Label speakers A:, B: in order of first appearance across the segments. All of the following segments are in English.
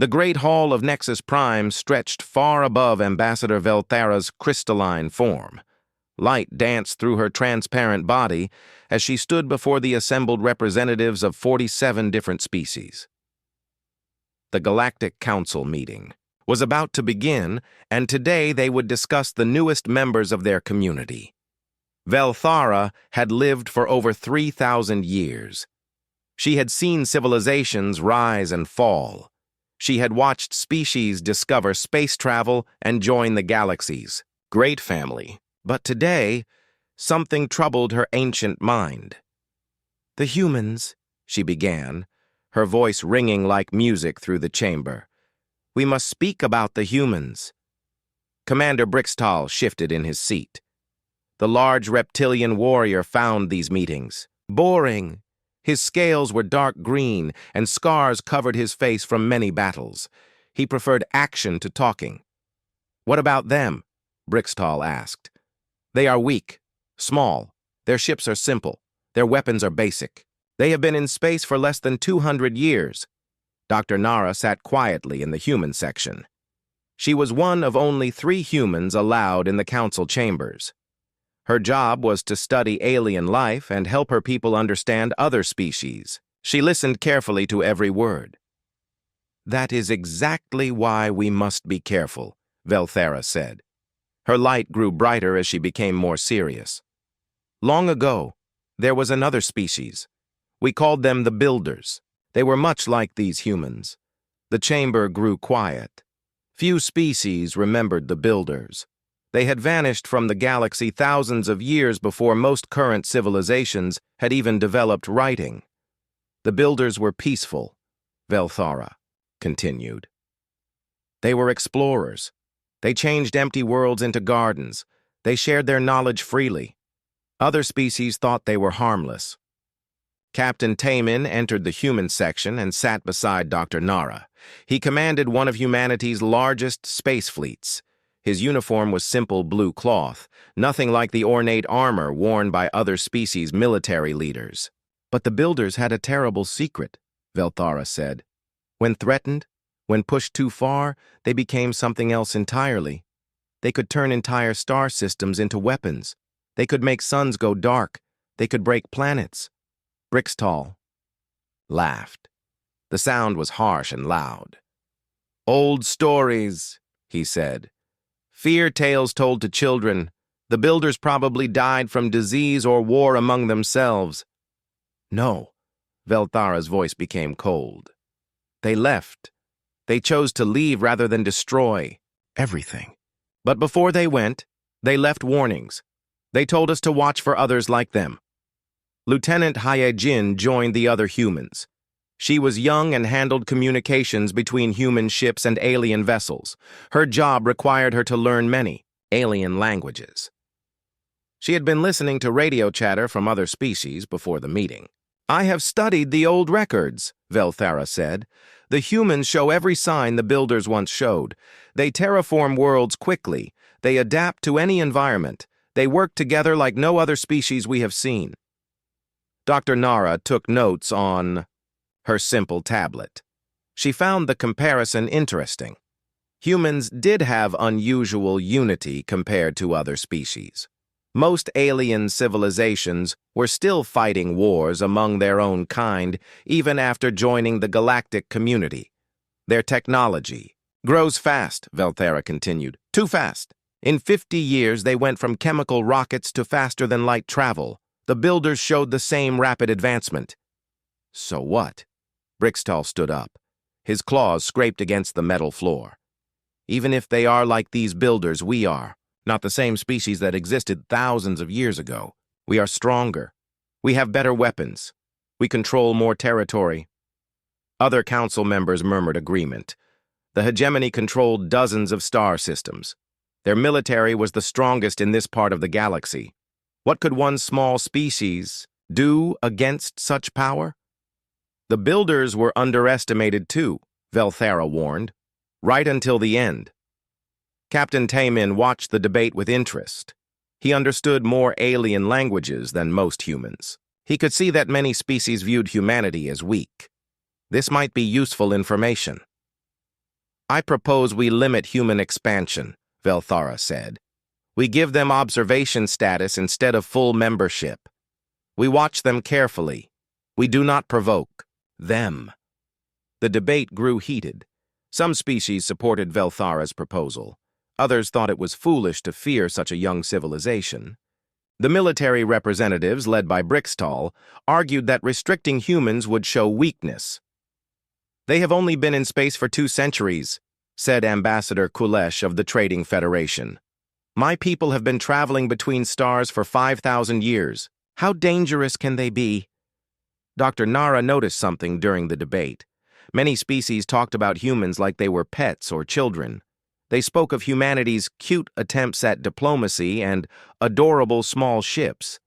A: The Great Hall of Nexus Prime stretched far above Ambassador Velthara's crystalline form. Light danced through her transparent body as she stood before the assembled representatives of 47 different species. The Galactic Council meeting was about to begin, and today they would discuss the newest members of their community. Velthara had lived for over 3,000 years. She had seen civilizations rise and fall. She had watched species discover space travel and join the galaxy's great family. But today, something troubled her ancient mind. "The humans," she began, her voice ringing like music through the chamber. "We must speak about the humans." Commander Brixtal shifted in his seat. The large reptilian warrior found these meetings boring. His scales were dark green, and scars covered his face from many battles. He preferred action to talking. "What about them?" Brixtal asked. "They are weak, small. Their ships are simple. Their weapons are basic. They have been in space for less than 200 years. Dr. Nara sat quietly in the human section. She was one of only 3 humans allowed in the council chambers. Her job was to study alien life and help her people understand other species. She listened carefully to every word. "That is exactly why we must be careful," Velthara said. Her light grew brighter as she became more serious. "Long ago, there was another species. We called them the Builders. They were much like these humans." The chamber grew quiet. Few species remembered the Builders. They had vanished from the galaxy thousands of years before most current civilizations had even developed writing. "The Builders were peaceful," Velthara continued. "They were explorers. They changed empty worlds into gardens. They shared their knowledge freely. Other species thought they were harmless." Captain Tamin entered the human section and sat beside Dr. Nara. He commanded one of humanity's largest space fleets. His uniform was simple blue cloth, nothing like the ornate armor worn by other species' military leaders. "But the Builders had a terrible secret," Velthara said. "When threatened, when pushed too far, they became something else entirely. They could turn entire star systems into weapons. They could make suns go dark. They could break planets." Brixtal laughed. The sound was harsh and loud. "Old stories," he said. "Fear tales told to children. The Builders probably died from disease or war among themselves." "No," Velthara's voice became cold. "They left. They chose to leave rather than destroy everything. But before they went, they left warnings. They told us to watch for others like them." Lieutenant Hyejin joined the other humans. She was young and handled communications between human ships and alien vessels. Her job required her to learn many alien languages. She had been listening to radio chatter from other species before the meeting. "I have studied the old records," Velthara said. "The humans show every sign the Builders once showed. They terraform worlds quickly. They adapt to any environment. They work together like no other species we have seen." Dr. Nara took notes on her simple tablet. She found the comparison interesting. Humans did have unusual unity compared to other species. Most alien civilizations were still fighting wars among their own kind even after joining the galactic community. "Their technology grows fast," Velthara continued. "Too fast. In 50 years, they went from chemical rockets to faster-than-light travel. The Builders showed the same rapid advancement." "So what?" Brixtal stood up. His claws scraped against the metal floor. "Even if they are like these Builders, we are not the same species that existed thousands of years ago. We are stronger. We have better weapons. We control more territory." Other council members murmured agreement. The hegemony controlled dozens of star systems. Their military was the strongest in this part of the galaxy. What could one small species do against such power? "The Builders were underestimated too," Velthara warned, "right until the end." Captain Tamin watched the debate with interest. He understood more alien languages than most humans. He could see that many species viewed humanity as weak. This might be useful information. I propose we limit human expansion, Velthara said. We give them observation status instead of full membership. We watch them carefully. We do not provoke them. The debate grew heated. Some species supported Velthara's proposal. Others thought it was foolish to fear such a young civilization. The military representatives, led by Brixtall, argued that restricting humans would show weakness. They have only been in space for 2 centuries, said Ambassador Kulesh of the Trading Federation. My people have been traveling between stars for 5,000 years. How dangerous can they be? Dr. Nara noticed something during the debate. Many species talked about humans like they were pets or children. They spoke of humanity's cute attempts at diplomacy and adorable small ships.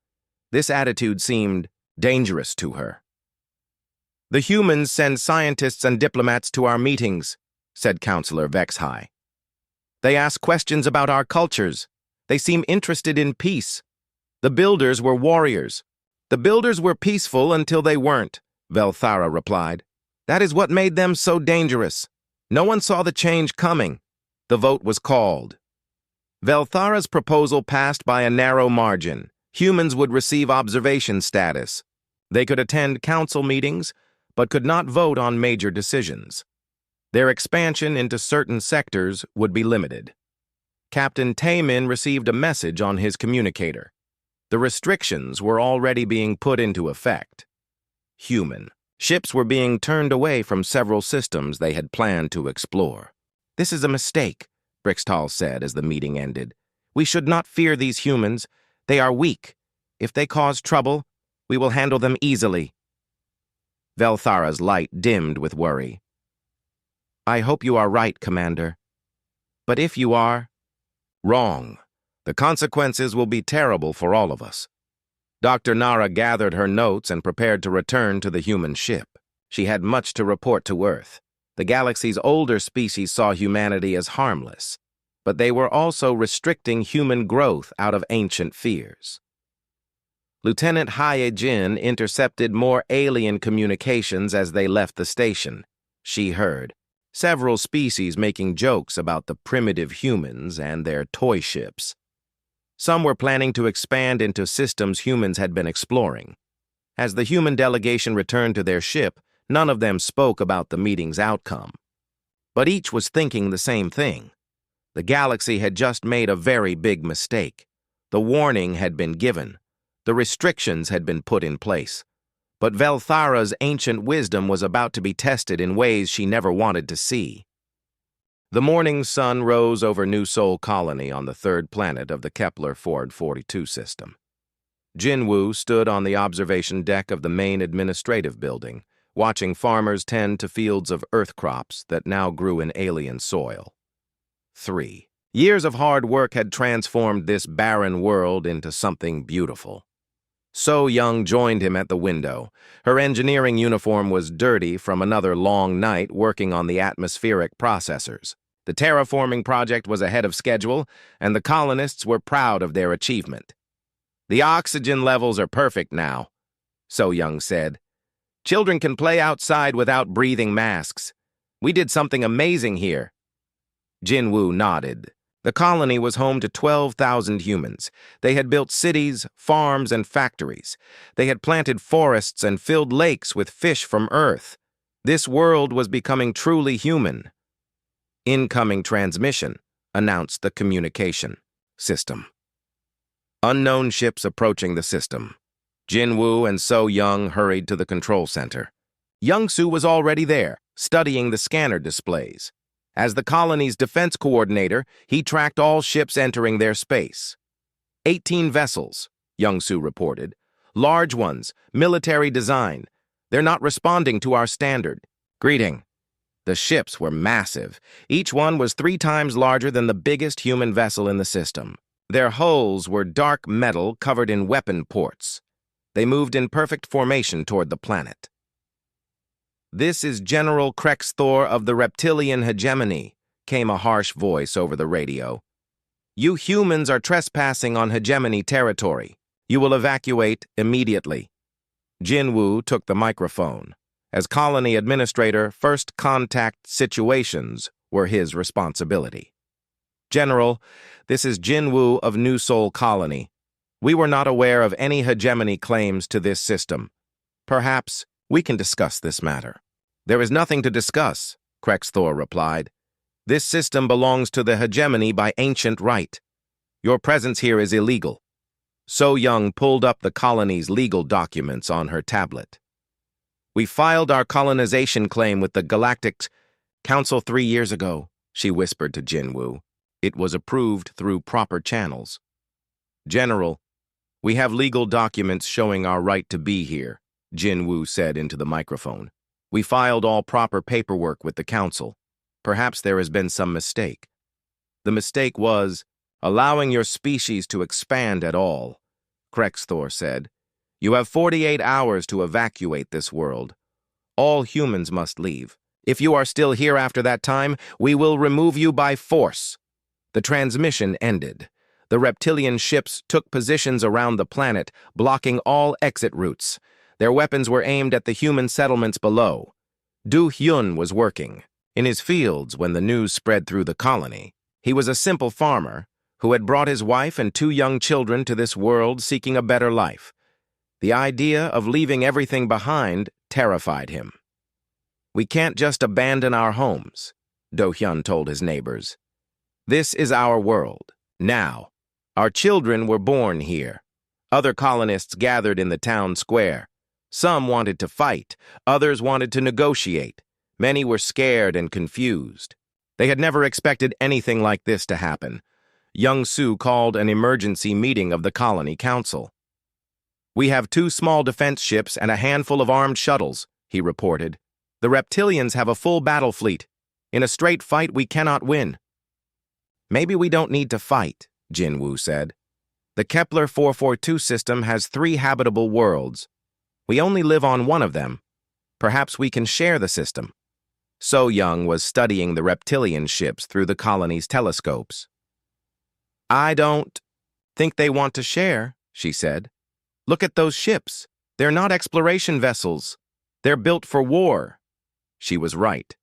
A: This attitude seemed dangerous to her. The humans send scientists and diplomats to our meetings, said Counselor Vexhai. They ask questions about our cultures. They seem interested in peace. The builders were warriors. The builders were peaceful until they weren't, Velthara replied. That is what made them so dangerous. No one saw the change coming. The vote was called. Velthara's proposal passed by a narrow margin. Humans would receive observation status. They could attend council meetings, but could not vote on major decisions. Their expansion into certain sectors would be limited. Captain Taemin received a message on his communicator. The restrictions were already being put into effect. Human. Ships were being turned away from several systems they had planned to explore. This is a mistake, Brixtall said as the meeting ended. We should not fear these humans. They are weak. If they cause trouble, we will handle them easily. Velthara's light dimmed with worry. I hope you are right, Commander. But if you are wrong, the consequences will be terrible for all of us. Dr. Nara gathered her notes and prepared to return to the human ship. She had much to report to Earth. The galaxy's older species saw humanity as harmless, but they were also restricting human growth out of ancient fears. Lieutenant Haye Jin intercepted more alien communications as they left the station. She heard several species making jokes about the primitive humans and their toy ships. Some were planning to expand into systems humans had been exploring. As the human delegation returned to their ship, none of them spoke about the meeting's outcome. But each was thinking the same thing. The galaxy had just made a very big mistake. The warning had been given. The restrictions had been put in place. But Velthara's ancient wisdom was about to be tested in ways she never wanted to see. The morning sun rose over New Sol Colony on the 3rd planet of the Kepler-442 system. Jinwoo stood on the observation deck of the main administrative building, watching farmers tend to fields of earth crops that now grew in alien soil. 3 years of hard work had transformed this barren world into something beautiful. So Young joined him at the window. Her engineering uniform was dirty from another long night working on the atmospheric processors. The terraforming project was ahead of schedule, and the colonists were proud of their achievement. The oxygen levels are perfect now, So Young said. Children can play outside without breathing masks. We did something amazing here. Jinwoo nodded. The colony was home to 12,000 humans. They had built cities, farms, and factories. They had planted forests and filled lakes with fish from Earth. This world was becoming truly human. Incoming transmission, announced the communication system. Unknown ships approaching the system. Jinwoo and So Young hurried to the control center. Young-soo was already there, studying the scanner displays. As the colony's defense coordinator, he tracked all ships entering their space. 18 vessels, Young-soo reported. Large ones, military design. They're not responding to our standard. Greeting. The ships were massive. Each one was 3 times larger than the biggest human vessel in the system. Their hulls were dark metal covered in weapon ports. They moved in perfect formation toward the planet. This is General Krexthor of the Reptilian Hegemony, came a harsh voice over the radio. You humans are trespassing on Hegemony territory. You will evacuate immediately. Jinwoo took the microphone. As colony administrator, first contact situations were his responsibility. General, this is Jinwoo of New Seoul Colony. We were not aware of any hegemony claims to this system. Perhaps we can discuss this matter. There is nothing to discuss, Krexthor replied. This system belongs to the hegemony by ancient right. Your presence here is illegal. So Young pulled up the colony's legal documents on her tablet. We filed our colonization claim with the Galactic Council 3 years ago, she whispered to Jinwoo. It was approved through proper channels. General, we have legal documents showing our right to be here, Jinwoo said into the microphone. We filed all proper paperwork with the council. Perhaps there has been some mistake. The mistake was allowing your species to expand at all, Krexthor said. You have 48 hours to evacuate this world. All humans must leave. If you are still here after that time, we will remove you by force. The transmission ended. The reptilian ships took positions around the planet, blocking all exit routes. Their weapons were aimed at the human settlements below. Du Hyun was working in his fields when the news spread through the colony. He was a simple farmer who had brought his wife and 2 young children to this world seeking a better life. The idea of leaving everything behind terrified him. We can't just abandon our homes, Do Hyun told his neighbors. This is our world. Now, our children were born here. Other colonists gathered in the town square. Some wanted to fight, others wanted to negotiate. Many were scared and confused. They had never expected anything like this to happen. Young Soo called an emergency meeting of the colony council. We have 2 small defense ships and a handful of armed shuttles, he reported. The reptilians have a full battle fleet. In a straight fight, we cannot win. Maybe we don't need to fight, Jinwoo said. The Kepler 442 system has 3 habitable worlds. We only live on one of them. Perhaps we can share the system. So Young was studying the reptilian ships through the colony's telescopes. I don't think they want to share, she said. Look at those ships. They're not exploration vessels. They're built for war. She was right.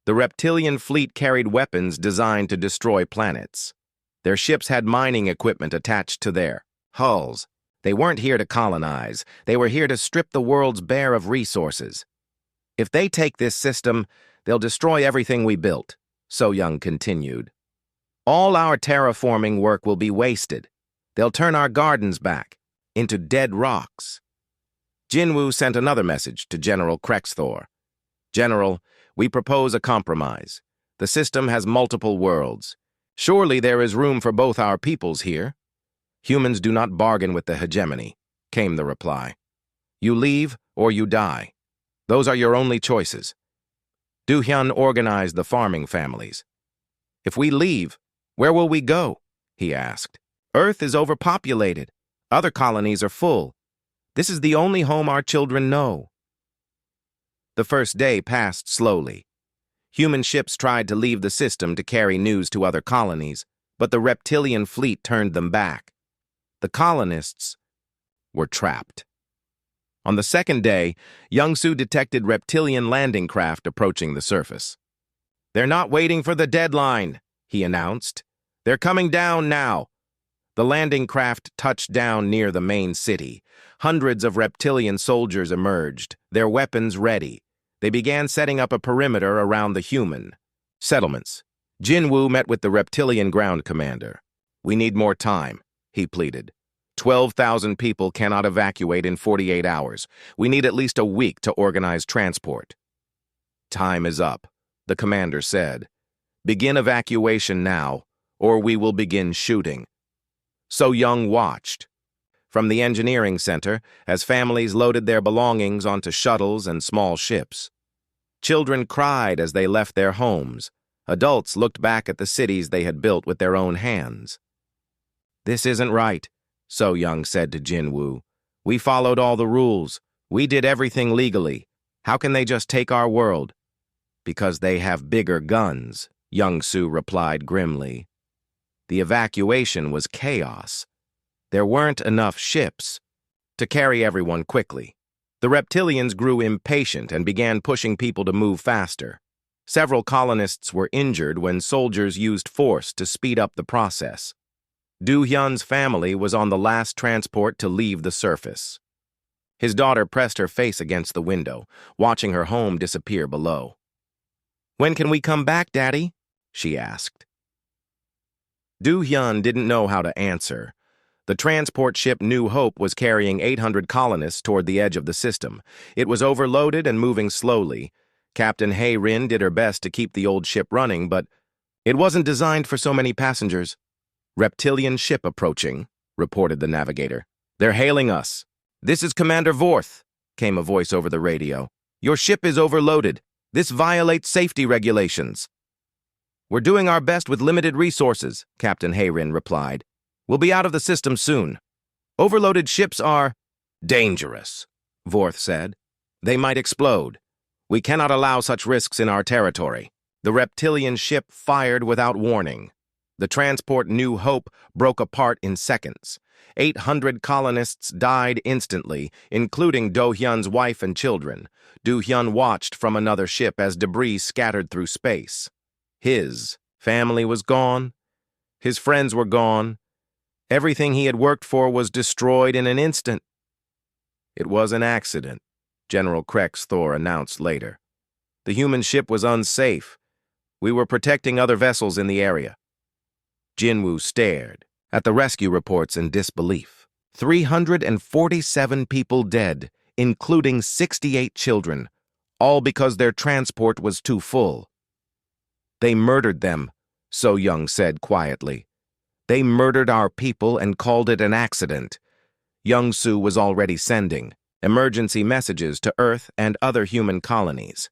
A: The reptilian fleet carried weapons designed to destroy planets. Their ships had mining equipment attached to their hulls. They weren't here to colonize. They were here to strip the worlds bare of resources. If they take this system, they'll destroy everything we built, So Young continued. All our terraforming work will be wasted. They'll turn our gardens back into dead rocks. Jinwoo sent another message to General Krexthor. General, we propose a compromise. The system has multiple worlds. Surely there is room for both our peoples here. Humans do not bargain with the hegemony, came the reply. You leave or you die. Those are your only choices. Du Hyun organized the farming families. If we leave, where will we go? He asked. Earth is overpopulated. Other colonies are full. This is the only home our children know. The first day passed slowly. Human ships tried to leave the system to carry news to other colonies, but the reptilian fleet turned them back. The colonists were trapped. On the second day, Young-soo detected reptilian landing craft approaching the surface. They're not waiting for the deadline, he announced. They're coming down now. The landing craft touched down near the main city. Hundreds of reptilian soldiers emerged, their weapons ready. They began setting up a perimeter around the human settlements. Jinwoo met with the reptilian ground commander. We need more time, he pleaded. 12,000 people cannot evacuate in 48 hours. We need at least a week to organize transport. Time is up, the commander said. Begin evacuation now, or we will begin shooting. So Young watched. From the engineering center, as families loaded their belongings onto shuttles and small ships. Children cried as they left their homes. Adults looked back at the cities they had built with their own hands. This isn't right, So Young said to Jinwoo. We followed all the rules. We did everything legally. How can they just take our world? Because they have bigger guns, Young-soo replied grimly. The evacuation was chaos. There weren't enough ships to carry everyone quickly. The reptilians grew impatient and began pushing people to move faster. Several colonists were injured when soldiers used force to speed up the process. Do-hyun's family was on the last transport to leave the surface. His daughter pressed her face against the window, watching her home disappear below. "When can we come back, Daddy?" she asked. Do-hyun didn't know how to answer. The transport ship New Hope was carrying 800 colonists toward the edge of the system. It was overloaded and moving slowly. Captain Hae-rin did her best to keep the old ship running, but it wasn't designed for so many passengers. "Reptilian ship approaching," reported the navigator. "They're hailing us." "This is Commander Vorth," came a voice over the radio. "Your ship is overloaded. This violates safety regulations." "We're doing our best with limited resources," Captain Hae-rin replied. "We'll be out of the system soon. Overloaded ships are dangerous," Vorth said. "They might explode. We cannot allow such risks in our territory." The reptilian ship fired without warning. The transport New Hope broke apart in seconds. 800 colonists died instantly, including Do-hyun's wife and children. Do-hyun watched from another ship as debris scattered through space. His family was gone. His friends were gone. Everything he had worked for was destroyed in an instant. "It was an accident," General Krex Thor announced later. "The human ship was unsafe. We were protecting other vessels in the area." Jinwoo stared at the rescue reports in disbelief. 347 people dead, including 68 children, all because their transport was too full. "They murdered them," So Young said quietly. "They murdered our people and called it an accident." Young-soo was already sending emergency messages to Earth and other human colonies.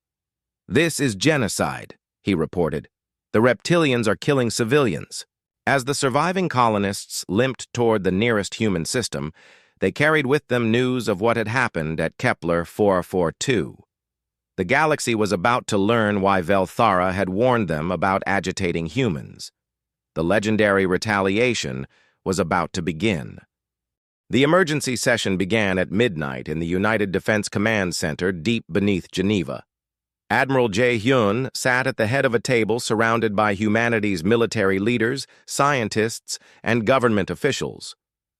A: "This is genocide," he reported. "The reptilians are killing civilians." As the surviving colonists limped toward the nearest human system, they carried with them news of what had happened at Kepler 442. The galaxy was about to learn why Velthara had warned them about agitating humans. The legendary Retaliation was about to begin. The emergency session began at midnight in the United Defense Command Center deep beneath Geneva. Admiral Jae-hyun sat at the head of a table surrounded by humanity's military leaders, scientists, and government officials.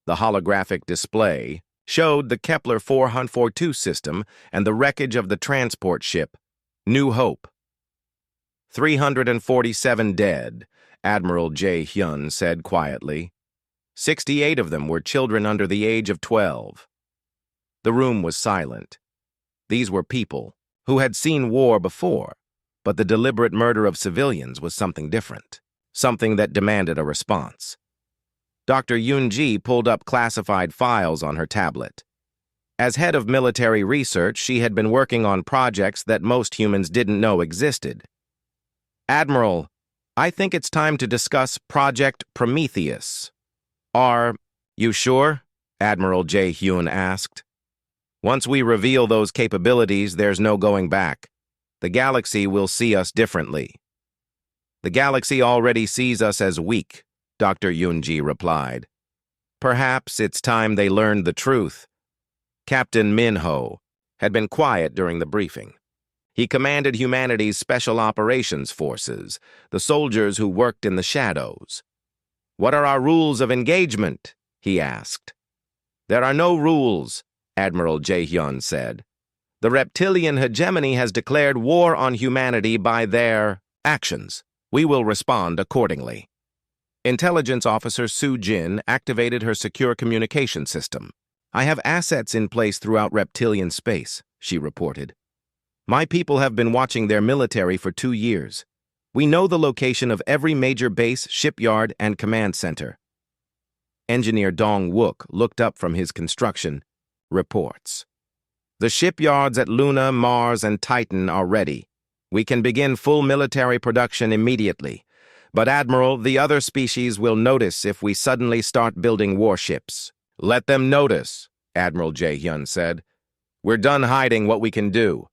A: The holographic display showed the Kepler 442 system and the wreckage of the transport ship, New Hope. 347 dead, Admiral Jae-hyun said quietly. 68 of them were children under the age of 12. The room was silent. These were people who had seen war before, but the deliberate murder of civilians was something different, something that demanded a response. Dr. Yoon-ji pulled up classified files on her tablet. As head of military research, she had been working on projects that most humans didn't know existed. "Admiral, I think it's time to discuss Project Prometheus." "Are you sure?" Admiral Jae-hyun asked. "Once we reveal those capabilities, there's no going back. The galaxy will see us differently." "The galaxy already sees us as weak," Dr. Yoon-ji replied. "Perhaps it's time they learned the truth." Captain Min-ho had been quiet during the briefing. He commanded humanity's Special Operations Forces, the soldiers who worked in the shadows. "What are our rules of engagement?" he asked. "There are no rules," Admiral Jae-hyun said. "The reptilian hegemony has declared war on humanity by their actions. We will respond accordingly." Intelligence Officer Soo Jin activated her secure communication system. "I have assets in place throughout reptilian space," she reported. "My people have been watching their military for 2 years. We know the location of every major base, shipyard, and command center." Engineer Dong Wook looked up from his construction reports. "The shipyards at Luna, Mars, and Titan are ready. We can begin full military production immediately. But, Admiral, the other species will notice if we suddenly start building warships." "Let them notice," Admiral Jae-hyun said. "We're done hiding what we can do."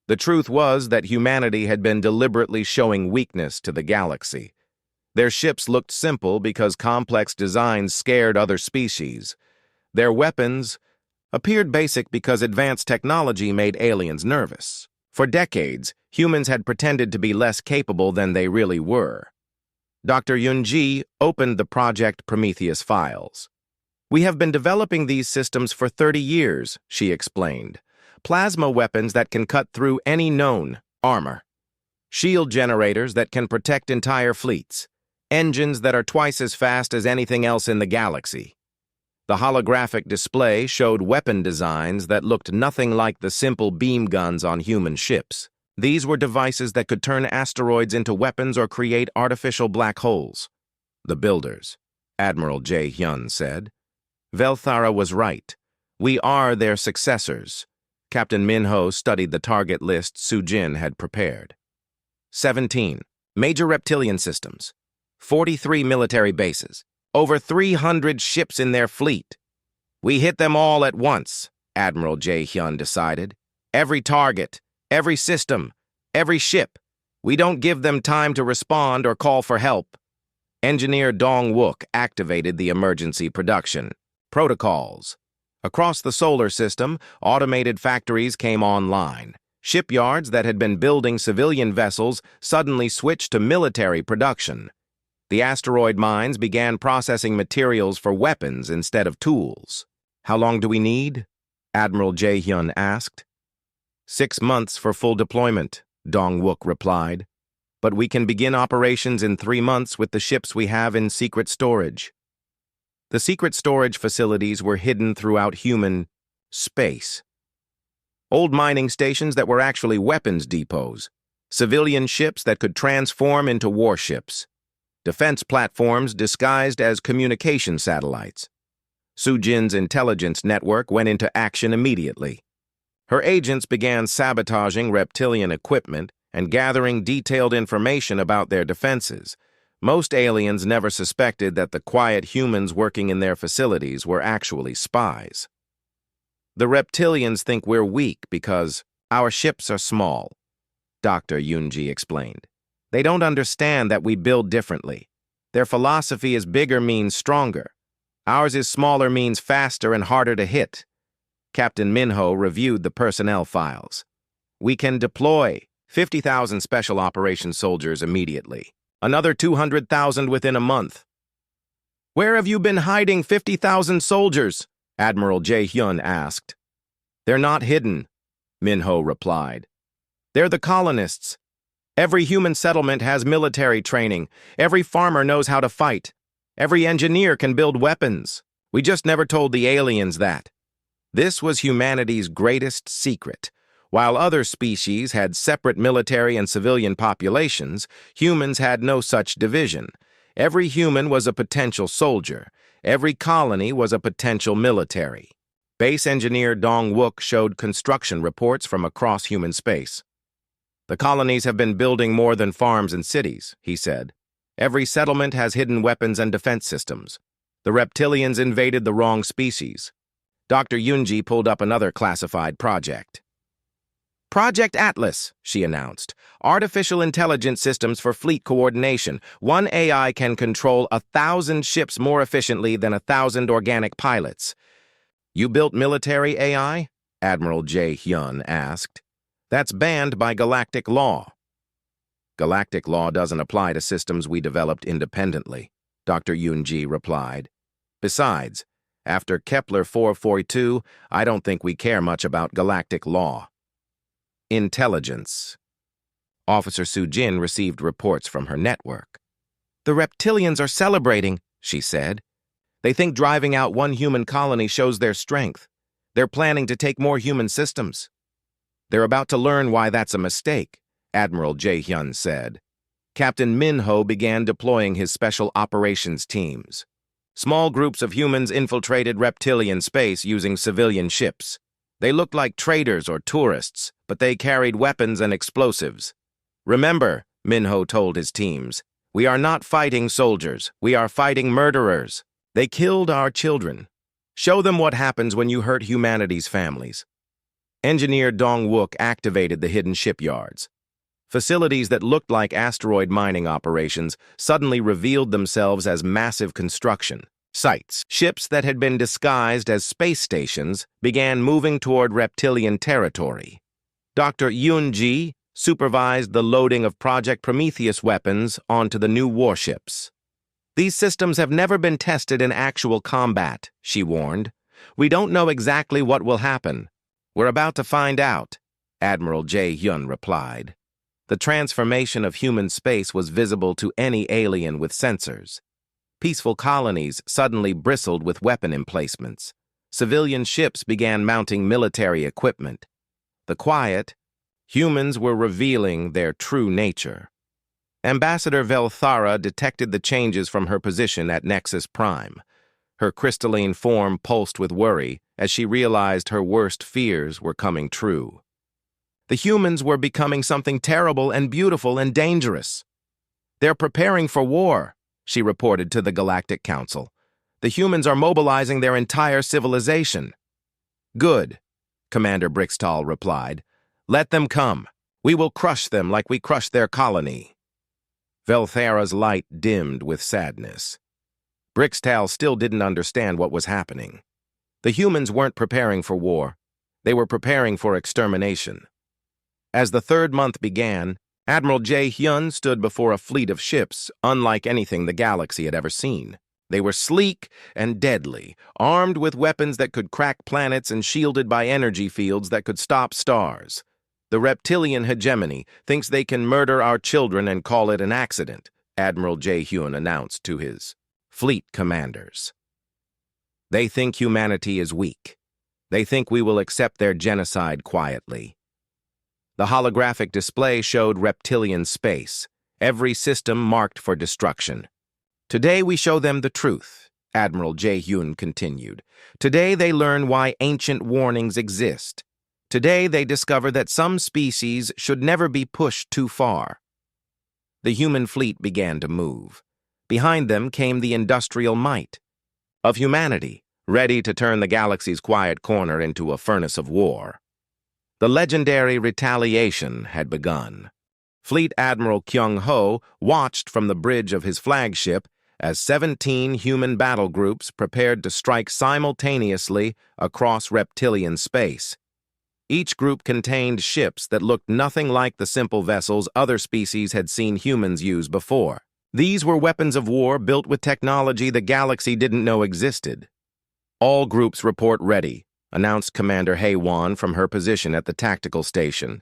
A: The truth was that humanity had been deliberately showing weakness to the galaxy. Their ships looked simple because complex designs scared other species. Their weapons appeared basic because advanced technology made aliens nervous. For decades, humans had pretended to be less capable than they really were. Dr. Yunji opened the Project Prometheus files. "We have been developing these systems for 30 years, she explained. Plasma weapons that can cut through any known armor. Shield generators that can protect entire fleets. Engines that are twice as fast as anything else in the galaxy." The holographic display showed weapon designs that looked nothing like the simple beam guns on human ships. These were devices that could turn asteroids into weapons or create artificial black holes. "The builders," Admiral J. Hyun said. "Velthara was right. We are their successors." Captain Minho studied the target list Sujin had prepared. 17. Major reptilian systems. 43 military bases. Over 300 ships in their fleet. "We hit them all at once," Admiral J. Hyun decided. "Every target, every system, every ship. We don't give them time to respond or call for help." Engineer Dong Wook activated the emergency production. Protocols. Across the solar system, automated factories came online. Shipyards that had been building civilian vessels suddenly switched to military production. The asteroid mines began processing materials for weapons instead of tools. "How long do we need?" Admiral J. Hyun asked. 6 months for full deployment, Dong Wook replied. "But we can begin operations in 3 months with the ships we have in secret storage." The secret storage facilities were hidden throughout human space. Old mining stations that were actually weapons depots. Civilian ships that could transform into warships. Defense platforms disguised as communication satellites. Sujin's intelligence network went into action immediately. Her agents began sabotaging reptilian equipment and gathering detailed information about their defenses. Most aliens never suspected that the quiet humans working in their facilities were actually spies. "The reptilians think we're weak because our ships are small," Dr. Yunji explained. "They don't understand that we build differently. Their philosophy is bigger means stronger. Ours is smaller means faster and harder to hit." Captain Minho reviewed the personnel files. "We can deploy 50,000 special operations soldiers immediately. Another 200,000 within a month." "Where have you been hiding 50,000 soldiers?" Admiral J. Hyun asked. "They're not hidden," Minho replied. "They're the colonists. Every human settlement has military training. Every farmer knows how to fight. Every engineer can build weapons. We just never told the aliens that." This was humanity's greatest secret. While other species had separate military and civilian populations, humans had no such division. Every human was a potential soldier. Every colony was a potential military. Base engineer Dong Wook showed construction reports from across human space. "The colonies have been building more than farms and cities," he said. "Every settlement has hidden weapons and defense systems. The reptilians invaded the wrong species." Dr. Yunji pulled up another classified project. "Project Atlas," she announced. "Artificial intelligence systems for fleet coordination. One AI can control 1,000 ships more efficiently than 1,000 organic pilots." "You built military AI?" Admiral J. Hyun asked. "That's banned by galactic law." "Galactic law doesn't apply to systems we developed independently," Dr. Yunji replied. "Besides, after Kepler 442, I don't think we care much about galactic law." Intelligence. Officer Sujin received reports from her network. "The reptilians are celebrating," she said. "They think driving out one human colony shows their strength. They're planning to take more human systems." "They're about to learn why that's a mistake," Admiral J. Hyun said. Captain Minho began deploying his special operations teams. Small groups of humans infiltrated reptilian space using civilian ships. They looked like traders or tourists, but they carried weapons and explosives. "Remember," Minho told his teams, "we are not fighting soldiers. We are fighting murderers. They killed our children. Show them what happens when you hurt humanity's families." Engineer Dong Wook activated the hidden shipyards. Facilities that looked like asteroid mining operations suddenly revealed themselves as massive construction sites. Ships that had been disguised as space stations began moving toward reptilian territory. Dr. Yunji supervised the loading of Project Prometheus weapons onto the new warships. "These systems have never been tested in actual combat," she warned. "We don't know exactly what will happen. We're about to find out," Admiral Jae-hyun replied. The transformation of human space was visible to any alien with sensors. Peaceful colonies suddenly bristled with weapon emplacements. Civilian ships began mounting military equipment. The quiet, humans were revealing their true nature. Ambassador Velthara detected the changes from her position at Nexus Prime. Her crystalline form pulsed with worry as she realized her worst fears were coming true. The humans were becoming something terrible and beautiful and dangerous. "They're preparing for war," she reported to the Galactic Council. "The humans are mobilizing their entire civilization." "Good," Commander Brixtal replied. "Let them come. We will crush them like we crushed their colony." Velthara's light dimmed with sadness. Brixtal still didn't understand what was happening. The humans weren't preparing for war. They were preparing for extermination. As the third month began, Admiral Jae-hyun stood before a fleet of ships unlike anything the galaxy had ever seen. They were sleek and deadly, armed with weapons that could crack planets and shielded by energy fields that could stop stars. "The reptilian hegemony thinks they can murder our children and call it an accident," Admiral Jae-hyun announced to his fleet commanders. "They think humanity is weak. They think we will accept their genocide quietly." The holographic display showed reptilian space, every system marked for destruction. "Today we show them the truth," Admiral Jae-hyun continued. "Today they learn why ancient warnings exist. Today they discover that some species should never be pushed too far." The human fleet began to move. Behind them came the industrial might of humanity, ready to turn the galaxy's quiet corner into a furnace of war. The legendary Retaliation had begun. Fleet Admiral Kyung-ho watched from the bridge of his flagship as 17 human battle groups prepared to strike simultaneously across reptilian space. Each group contained ships that looked nothing like the simple vessels other species had seen humans use before. These were weapons of war built with technology the galaxy didn't know existed. "All groups report ready," announced Commander Hae-won from her position at the tactical station.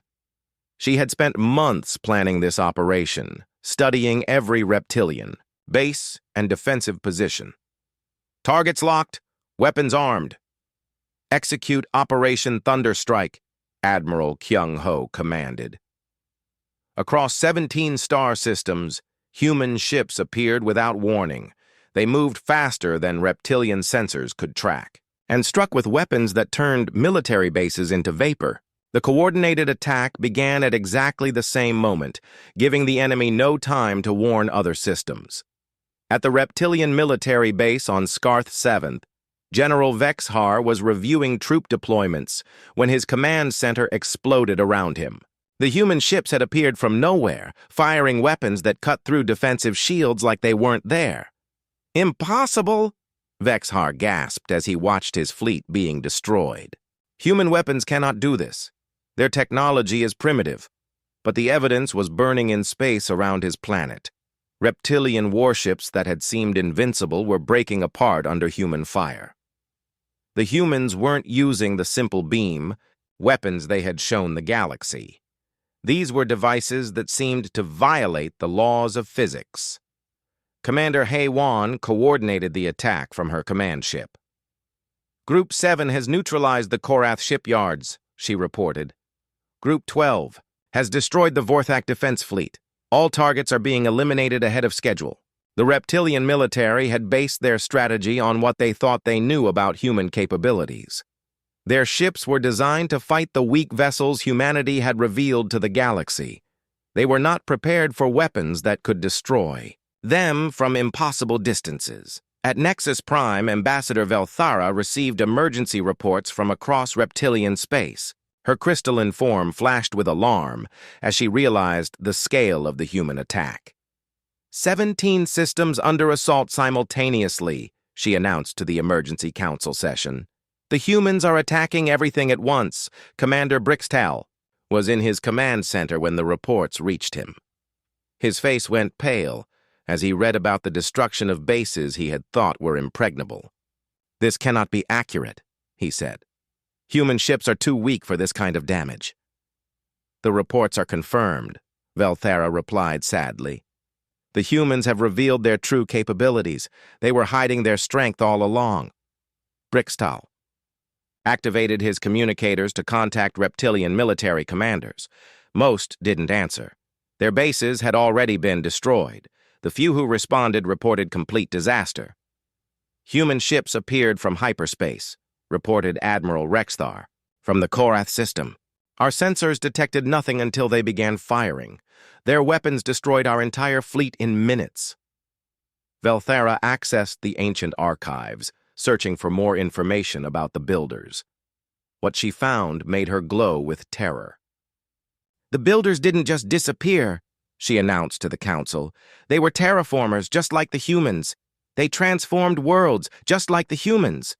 A: She had spent months planning this operation, studying every reptilian, base, and defensive position. "Targets locked, weapons armed. Execute Operation Thunderstrike," Admiral Kyung-ho commanded. Across 17 star systems, human ships appeared without warning. They moved faster than reptilian sensors could track, and struck with weapons that turned military bases into vapor. The coordinated attack began at exactly the same moment, giving the enemy no time to warn other systems. At the reptilian military base on Scarth 7th, General Vexhar was reviewing troop deployments when his command center exploded around him. The human ships had appeared from nowhere, firing weapons that cut through defensive shields like they weren't there. "Impossible!" Vexhar gasped as he watched his fleet being destroyed. "Human weapons cannot do this. Their technology is primitive." But the evidence was burning in space around his planet. Reptilian warships that had seemed invincible were breaking apart under human fire. The humans weren't using the simple beam, weapons they had shown the galaxy. These were devices that seemed to violate the laws of physics. Commander Hae-won coordinated the attack from her command ship. "Group 7 has neutralized the Korath shipyards," she reported. "Group 12 has destroyed the Vorthak defense fleet. All targets are being eliminated ahead of schedule." The reptilian military had based their strategy on what they thought they knew about human capabilities. Their ships were designed to fight the weak vessels humanity had revealed to the galaxy. They were not prepared for weapons that could destroy them from impossible distances. At Nexus Prime, Ambassador Velthara received emergency reports from across reptilian space. Her crystalline form flashed with alarm as she realized the scale of the human attack. 17 systems under assault simultaneously, she announced to the emergency council session. "The humans are attacking everything at once, Commander Brixtal. was in his command center when the reports reached him. His face went pale as he read about the destruction of bases he had thought were impregnable. "This cannot be accurate," he said. "Human ships are too weak for this kind of damage." "The reports are confirmed," Velthara replied sadly. "The humans have revealed their true capabilities. They were hiding their strength all along." Brixtal activated his communicators to contact reptilian military commanders. Most didn't answer. Their bases had already been destroyed. The few who responded reported complete disaster. "Human ships appeared from hyperspace," reported Admiral Rexthar, "from the Korath system. Our sensors detected nothing until they began firing. Their weapons destroyed our entire fleet in minutes." Velthara accessed the ancient archives, searching for more information about the builders. What she found made her glow with terror. "The builders didn't just disappear," she announced to the council. "They were terraformers, just like the humans. They transformed worlds, just like the humans.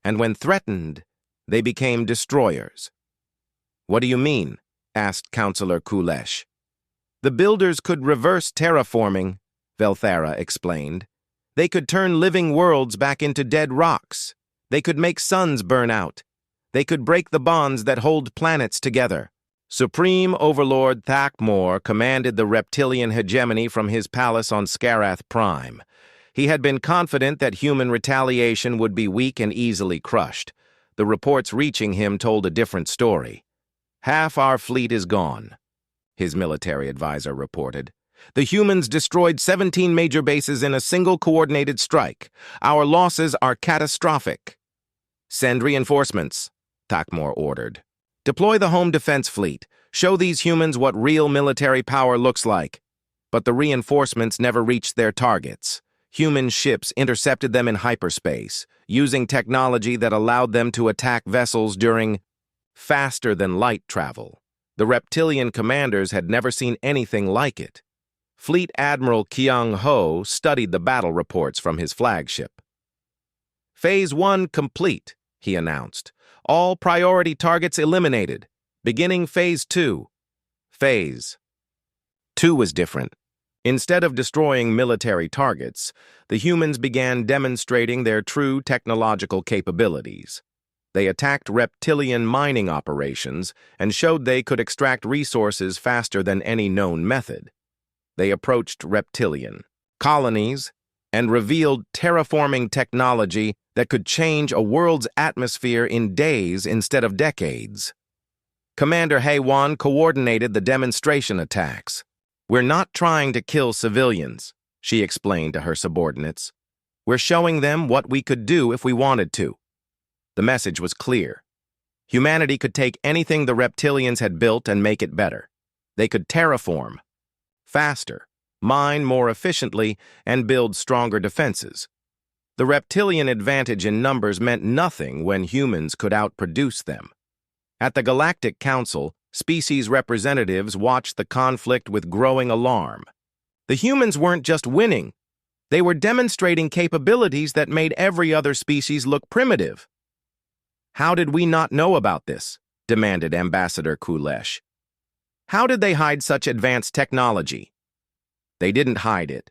A: And when threatened, they became destroyers." "What do you mean?" asked Councillor Kulesh. "The builders could reverse terraforming," Velthara explained. "They could turn living worlds back into dead rocks. They could make suns burn out. They could break the bonds that hold planets together." Supreme Overlord Thakmor commanded the reptilian hegemony from his palace on Scarath Prime. He had been confident that human retaliation would be weak and easily crushed. The reports reaching him told a different story. "Half our fleet is gone," his military advisor reported. "The humans destroyed 17 major bases in a single coordinated strike. Our losses are catastrophic." "Send reinforcements," Thakmor ordered. "Deploy the home defense fleet. Show these humans what real military power looks like." But the reinforcements never reached their targets. Human ships intercepted them in hyperspace, using technology that allowed them to attack vessels during faster-than-light travel. The reptilian commanders had never seen anything like it. Fleet Admiral Kyung Ho studied the battle reports from his flagship. "Phase 1 complete," he announced. "All priority targets eliminated. Beginning Phase 2. Phase 2 was different. Instead of destroying military targets, the humans began demonstrating their true technological capabilities. They attacked reptilian mining operations and showed they could extract resources faster than any known method. They approached reptilian colonies and revealed terraforming technology that could change a world's atmosphere in days instead of decades. Commander Haywan coordinated the demonstration attacks. "We're not trying to kill civilians," she explained to her subordinates. "We're showing them what we could do if we wanted to." The message was clear. Humanity could take anything the reptilians had built and make it better. They could terraform faster, mine more efficiently, and build stronger defenses. The reptilian advantage in numbers meant nothing when humans could outproduce them. At the Galactic Council, species representatives watched the conflict with growing alarm. The humans weren't just winning. They were demonstrating capabilities that made every other species look primitive. "How did we not know about this?" demanded Ambassador Kulesh. "How did they hide such advanced technology?" "They didn't hide it,"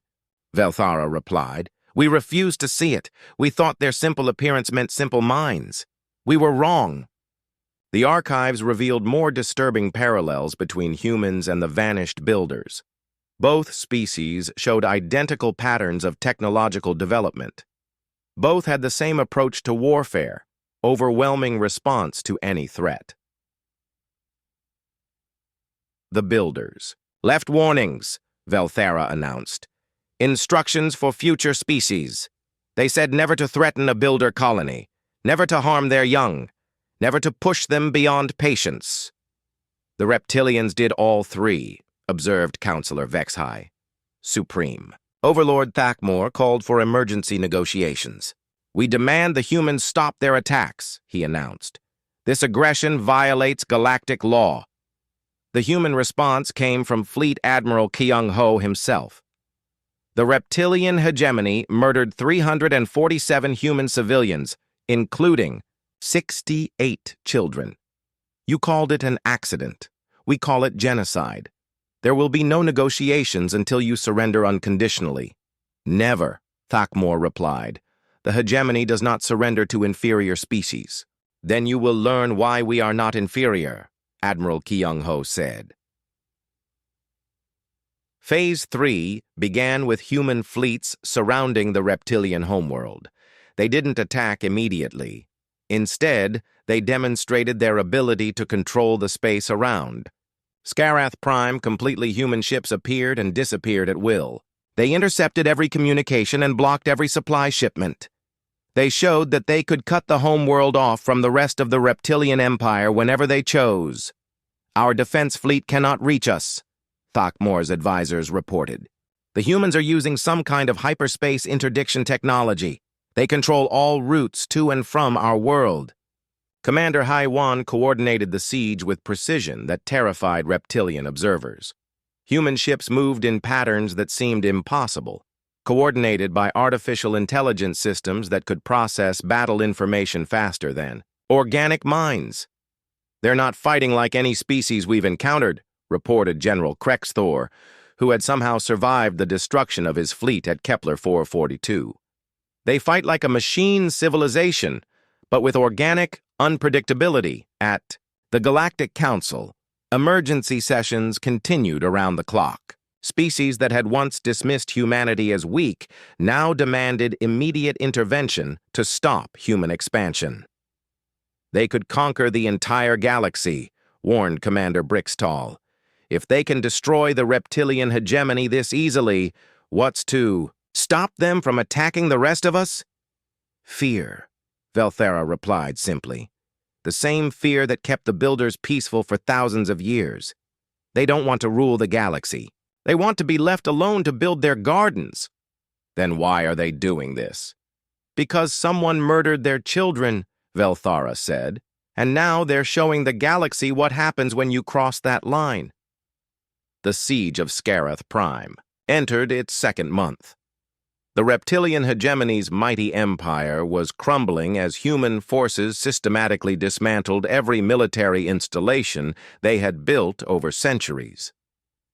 A: Velthara replied. "We refused to see it. We thought their simple appearance meant simple minds. We were wrong." The archives revealed more disturbing parallels between humans and the vanished builders. Both species showed identical patterns of technological development. Both had the same approach to warfare, overwhelming response to any threat. The builders. "Left warnings," Velthara announced. "Instructions for future species. They said never to threaten a builder colony, never to harm their young, never to push them beyond patience." "The reptilians did all three," observed Councillor Vexhai. Supreme. Overlord Thakmor called for emergency negotiations. "We demand the humans stop their attacks," he announced. "This aggression violates galactic law." The human response came from Fleet Admiral Kyung Ho himself. "The reptilian hegemony murdered 347 human civilians, including 68 children. You called it an accident. We call it genocide. There will be no negotiations until you surrender unconditionally." "Never," Thakmor replied. "The hegemony does not surrender to inferior species." "Then you will learn why we are not inferior," Admiral Kyung-ho said. Phase 3 began with human fleets surrounding the reptilian homeworld. They didn't attack immediately. Instead, they demonstrated their ability to control the space around. Scarath Prime completely human ships appeared and disappeared at will. They intercepted every communication and blocked every supply shipment. They showed that they could cut the homeworld off from the rest of the reptilian empire whenever they chose. "Our defense fleet cannot reach us," Thakmor's advisors reported. "The humans are using some kind of hyperspace interdiction technology. They control all routes to and from our world." Commander Haiwan coordinated the siege with precision that terrified reptilian observers. Human ships moved in patterns that seemed impossible, coordinated by artificial intelligence systems that could process battle information faster than organic minds. "They're not fighting like any species we've encountered," reported General Krexthor, who had somehow survived the destruction of his fleet at Kepler 442. "They fight like a machine civilization, but with organic unpredictability." At the Galactic Council, emergency sessions continued around the clock. Species that had once dismissed humanity as weak now demanded immediate intervention to stop human expansion. "They could conquer the entire galaxy," warned Commander Brixtall. "If they can destroy the reptilian hegemony this easily, what's to stop them from attacking the rest of us?" "Fear," Velthera replied simply. "The same fear that kept the Builders peaceful for thousands of years. They don't want to rule the galaxy. They want to be left alone to build their gardens." "Then why are they doing this?" "Because someone murdered their children," Velthara said, "and now they're showing the galaxy what happens when you cross that line." The siege of Scarath Prime entered its second month. The reptilian hegemony's mighty empire was crumbling as human forces systematically dismantled every military installation they had built over centuries.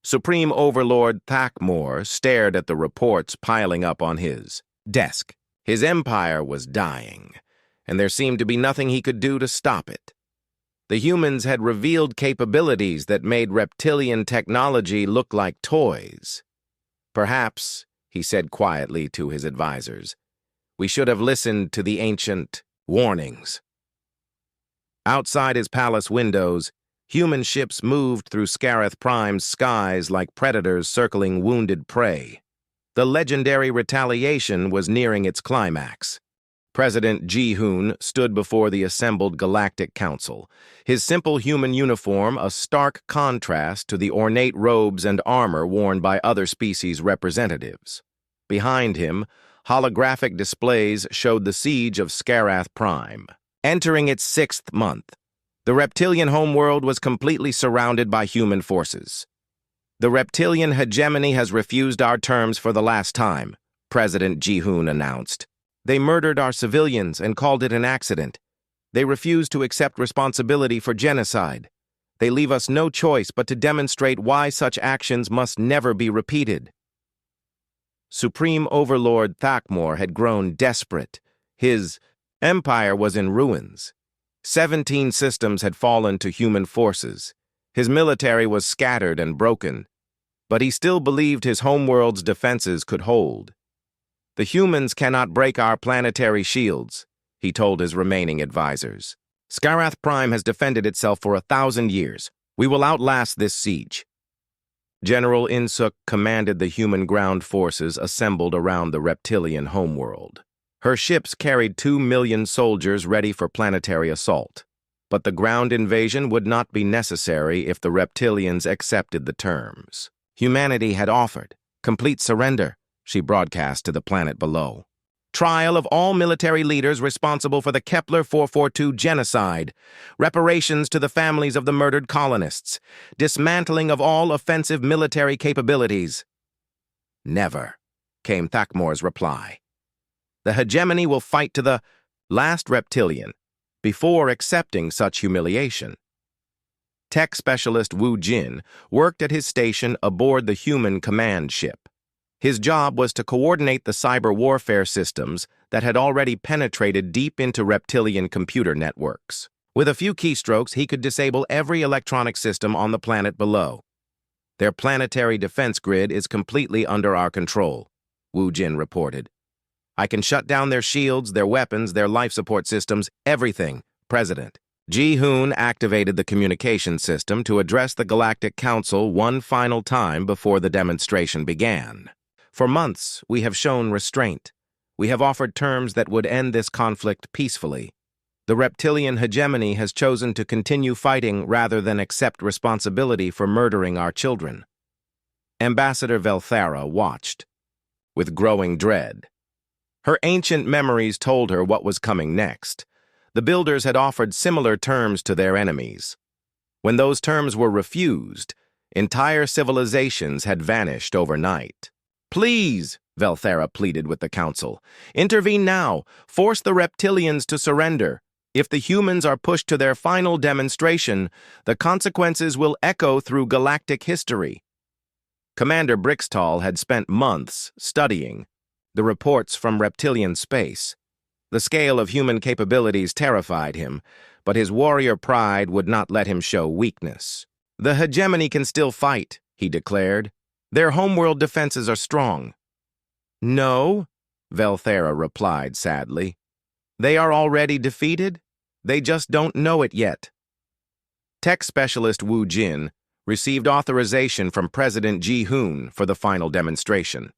A: Supreme Overlord Thakmor stared at the reports piling up on his desk. His empire was dying, and there seemed to be nothing he could do to stop it. The humans had revealed capabilities that made reptilian technology look like toys. "Perhaps," he said quietly to his advisors, "we should have listened to the ancient warnings." Outside his palace windows, human ships moved through Scarath Prime's skies like predators circling wounded prey. The legendary Retaliation was nearing its climax. President Ji-hoon stood before the assembled Galactic Council, his simple human uniform a stark contrast to the ornate robes and armor worn by other species' representatives. Behind him, holographic displays showed the siege of Scarath Prime. Entering its 6th month, the reptilian homeworld was completely surrounded by human forces. "The reptilian hegemony has refused our terms for the last time," President Ji-hoon announced. "They murdered our civilians and called it an accident. They refuse to accept responsibility for genocide. They leave us no choice but to demonstrate why such actions must never be repeated." Supreme Overlord Thakmor had grown desperate. His empire was in ruins. 17 systems had fallen to human forces. His military was scattered and broken, but he still believed his homeworld's defenses could hold. "The humans cannot break our planetary shields," he told his remaining advisors. "Scarath Prime has defended itself for 1,000 years. We will outlast this siege." General Insuk commanded the human ground forces assembled around the reptilian homeworld. Her ships carried 2 million soldiers ready for planetary assault. But the ground invasion would not be necessary if the reptilians accepted the terms. Humanity had offered complete surrender, she broadcast to the planet below. Trial of all military leaders responsible for the Kepler 442 genocide, reparations to the families of the murdered colonists, dismantling of all offensive military capabilities. "Never," came Thakmor's reply. "The hegemony will fight to the last reptilian before accepting such humiliation." Tech specialist Wu Jin worked at his station aboard the human command ship. His job was to coordinate the cyber warfare systems that had already penetrated deep into reptilian computer networks. With a few keystrokes, he could disable every electronic system on the planet below. Their planetary defense grid is completely under our control, Wu Jin reported. I can shut down their shields, their weapons, their life support systems, everything, President. Ji-hoon activated the communication system to address the Galactic Council one final time before the demonstration began. For months, we have shown restraint. We have offered terms that would end this conflict peacefully. The reptilian hegemony has chosen to continue fighting rather than accept responsibility for murdering our children. Ambassador Velthara watched, with growing dread. Her ancient memories told her what was coming next. The builders had offered similar terms to their enemies. When those terms were refused, entire civilizations had vanished overnight. Please, Velthara pleaded with the council, intervene now. Force the reptilians to surrender. If the humans are pushed to their final demonstration, the consequences will echo through galactic history. Commander Brixtall had spent months studying the reports from reptilian space. The scale of human capabilities terrified him, but his warrior pride would not let him show weakness. The hegemony can still fight, he declared. Their homeworld defenses are strong. No, Velthara replied sadly. They are already defeated. They just don't know it yet. Tech specialist Wu Jin received authorization from President Ji-hoon for the final demonstration.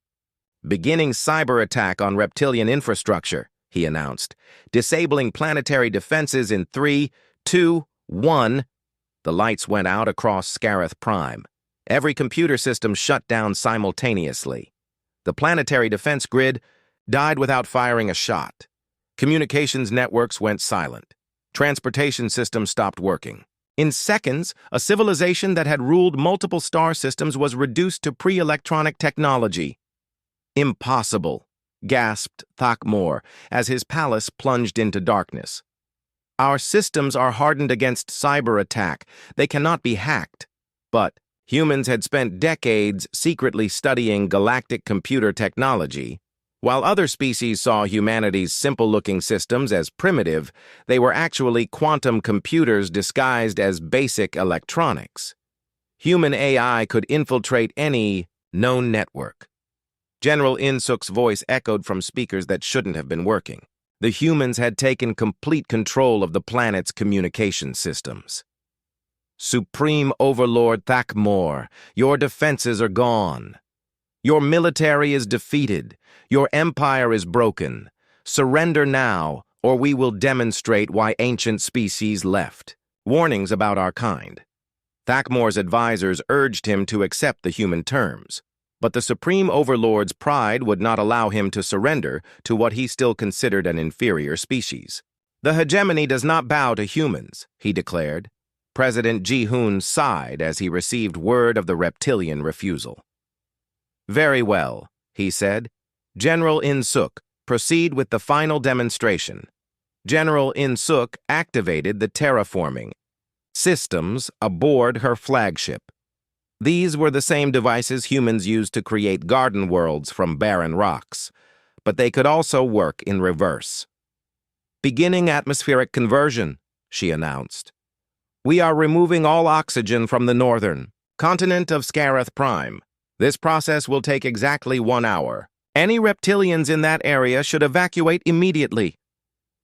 A: Beginning cyber attack on reptilian infrastructure, he announced. Disabling planetary defenses in 3, 2, 1. The lights went out across Scareth Prime. Every computer system shut down simultaneously. The planetary defense grid died without firing a shot. Communications networks went silent. Transportation systems stopped working. In seconds, a civilization that had ruled multiple star systems was reduced to pre-electronic technology. Impossible, gasped Thakmor as his palace plunged into darkness. Our systems are hardened against cyber attack. They cannot be hacked. But humans had spent decades secretly studying galactic computer technology. While other species saw humanity's simple-looking systems as primitive, they were actually quantum computers disguised as basic electronics. Human AI could infiltrate any known network. General In-suk's voice echoed from speakers that shouldn't have been working. The humans had taken complete control of the planet's communication systems. Supreme Overlord Thakmor, your defenses are gone. Your military is defeated. Your empire is broken. Surrender now, or we will demonstrate why ancient species left. Warnings about our kind. Thakmor's advisors urged him to accept the human terms, but the Supreme Overlord's pride would not allow him to surrender to what he still considered an inferior species. The hegemony does not bow to humans, he declared. President Ji-hoon sighed as he received word of the reptilian refusal. Very well, he said. General In-suk, proceed with the final demonstration. General In-suk activated the terraforming systems aboard her flagship. These were the same devices humans used to create garden worlds from barren rocks, but they could also work in reverse. Beginning atmospheric conversion, she announced. We are removing all oxygen from the northern continent of Scareth Prime. This process will take exactly 1 hour. Any reptilians in that area should evacuate immediately.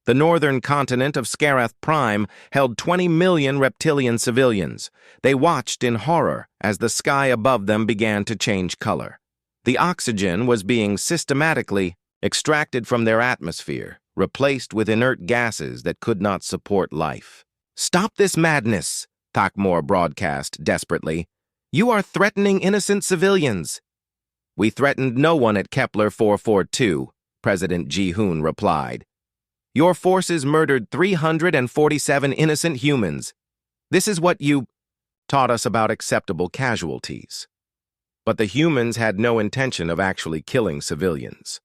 A: The northern continent of Scareth Prime held 20 million reptilian civilians. They watched in horror as the sky above them began to change color. The oxygen was being systematically extracted from their atmosphere, replaced with inert gases that could not support life. Stop this madness, Thakmor broadcast desperately. You are threatening innocent civilians. We threatened no one at Kepler 442, President Ji-hoon replied. Your forces murdered 347 innocent humans. This is what you taught us about acceptable casualties. But the humans had no intention of actually killing civilians.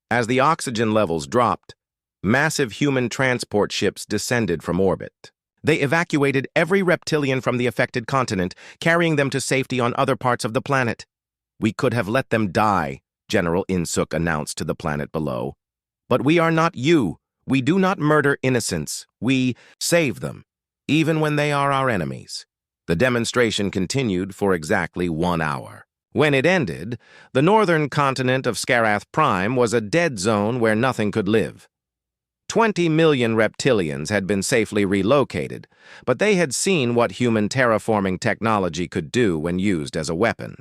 A: As the oxygen levels dropped, massive human transport ships descended from orbit. They evacuated every reptilian from the affected continent, carrying them to safety on other parts of the planet. We could have let them die, General Insuk announced to the planet below. But we are not you. We do not murder innocents. We save them, even when they are our enemies. The demonstration continued for exactly 1 hour. When it ended, the northern continent of Scarath Prime was a dead zone where nothing could live. 20 million reptilians had been safely relocated, but they had seen what human terraforming technology could do when used as a weapon.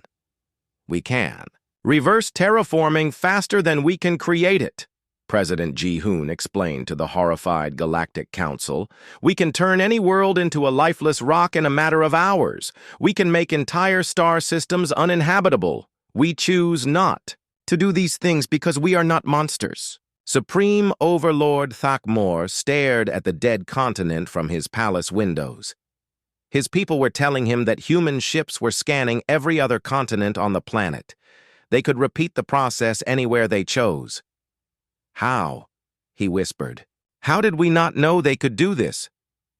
A: We can reverse terraforming faster than we can create it, President Ji-hoon explained to the horrified Galactic Council. We can turn any world into a lifeless rock in a matter of hours. We can make entire star systems uninhabitable. We choose not to do these things because we are not monsters. Supreme Overlord Thakmor stared at the dead continent from his palace windows. His people were telling him that human ships were scanning every other continent on the planet. They could repeat the process anywhere they chose. How? He whispered. How did we not know they could do this?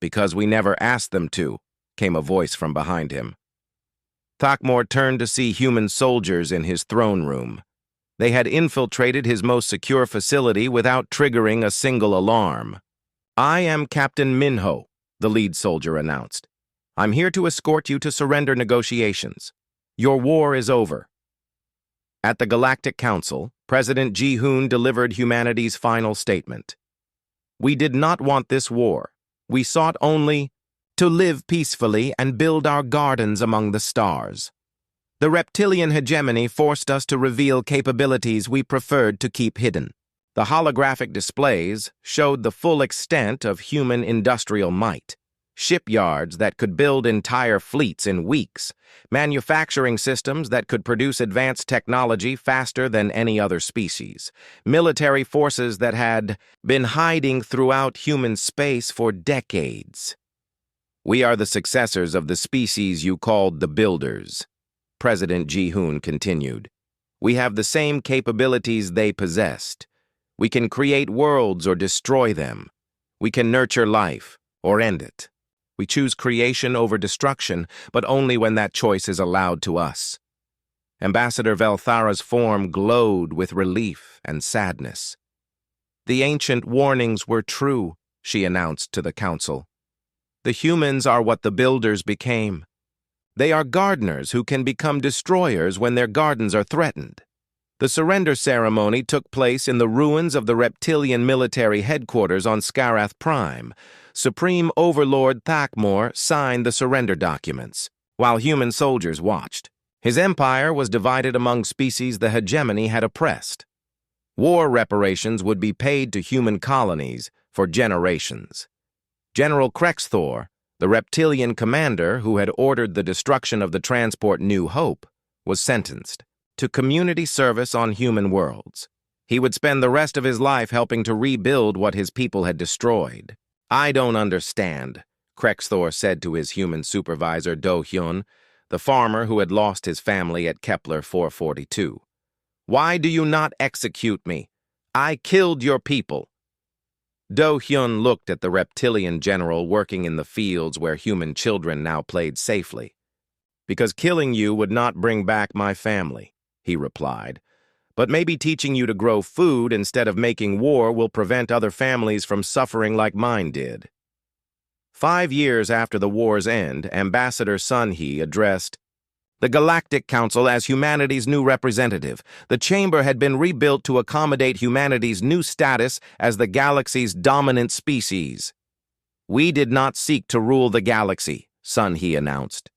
A: Because we never asked them to, came a voice from behind him. Thakmor turned to see human soldiers in his throne room. They had infiltrated his most secure facility without triggering a single alarm. I am Captain Minho, the lead soldier announced. I'm here to escort you to surrender negotiations. Your war is over. At the Galactic Council, President Ji-hoon delivered humanity's final statement. We did not want this war. We sought only to live peacefully and build our gardens among the stars. The reptilian hegemony forced us to reveal capabilities we preferred to keep hidden. The holographic displays showed the full extent of human industrial might. Shipyards that could build entire fleets in weeks, manufacturing systems that could produce advanced technology faster than any other species, military forces that had been hiding throughout human space for decades. We are the successors of the species you called the Builders, President Ji-hoon continued. We have the same capabilities they possessed. We can create worlds or destroy them. We can nurture life or end it. We choose creation over destruction, but only when that choice is allowed to us. Ambassador Velthara's form glowed with relief and sadness. The ancient warnings were true, she announced to the council. The humans are what the Builders became. They are gardeners who can become destroyers when their gardens are threatened. The surrender ceremony took place in the ruins of the reptilian military headquarters on Scarath Prime. Supreme Overlord Thakmor signed the surrender documents, while human soldiers watched. His empire was divided among species the hegemony had oppressed. War reparations would be paid to human colonies for generations. General Krexthor, the reptilian commander who had ordered the destruction of the transport New Hope, was sentenced to community service on human worlds. He would spend the rest of his life helping to rebuild what his people had destroyed. I don't understand, Krexthor said to his human supervisor Do-hyun, the farmer who had lost his family at Kepler 442. Why do you not execute me? I killed your people. Do-hyun looked at the reptilian general working in the fields where human children now played safely. Because killing you would not bring back my family, he replied. But maybe teaching you to grow food instead of making war will prevent other families from suffering like mine did. 5 years after the war's end, Ambassador Sun-hee addressed the Galactic Council as humanity's new representative. The chamber had been rebuilt to accommodate humanity's new status as the galaxy's dominant species. We did not seek to rule the galaxy, Sun-hee announced.